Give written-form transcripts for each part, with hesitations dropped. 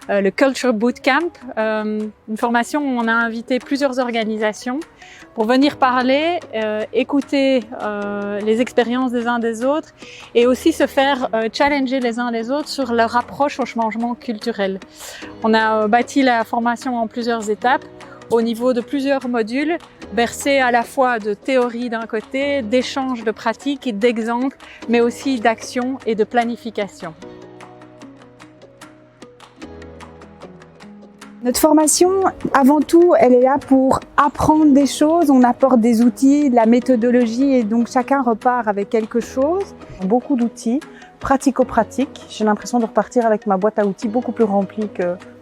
le Culture Bootcamp, une formation où on a invité plusieurs organisations pour venir parler, écouter les expériences des uns des autres et aussi se faire challenger les uns les autres sur leur approche au changement culturel. On a bâti la formation en plusieurs étapes au niveau de plusieurs modules, bercés à la fois de théorie d'un côté, d'échanges de pratiques et d'exemples, mais aussi d'actions et de planification. Notre formation, avant tout, elle est là pour apprendre des choses. On apporte des outils, de la méthodologie et donc chacun repart avec quelque chose. Beaucoup d'outils, pratico-pratiques. J'ai l'impression de repartir avec ma boîte à outils beaucoup plus remplie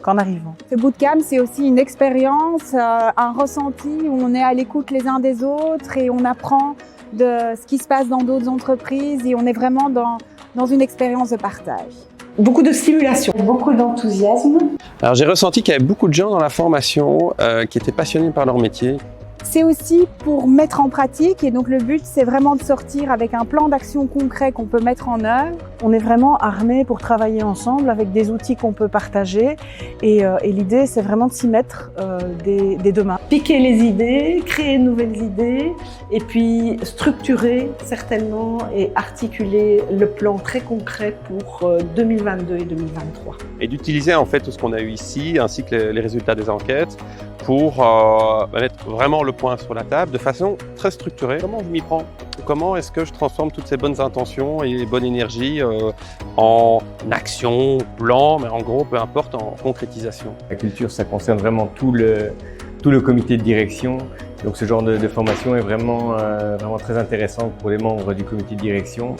qu'en arrivant. Ce bootcamp, c'est aussi une expérience, un ressenti où on est à l'écoute les uns des autres et on apprend de ce qui se passe dans d'autres entreprises et on est vraiment dans une expérience de partage. Beaucoup de stimulation, Beaucoup d'enthousiasme. Alors j'ai ressenti qu'il y avait beaucoup de gens dans la formation qui étaient passionnés par leur métier. C'est aussi pour mettre en pratique et donc le but c'est vraiment de sortir avec un plan d'action concret qu'on peut mettre en œuvre. on est vraiment armés pour travailler ensemble avec des outils qu'on peut partager et l'idée c'est vraiment de s'y mettre dès demain. Piquer les idées, créer de nouvelles idées et puis structurer certainement et articuler le plan très concret pour 2022 et 2023. Et d'utiliser en fait tout ce qu'on a eu ici ainsi que les résultats des enquêtes pour mettre vraiment le point sur la table de façon très structurée. Comment je m'y prends? Comment est-ce que je transforme toutes ces bonnes intentions et bonne énergie en action, plan, mais en gros, peu importe, en concrétisation? La culture, ça concerne vraiment tout le comité de direction. Donc ce genre de formation est vraiment très intéressant pour les membres du comité de direction.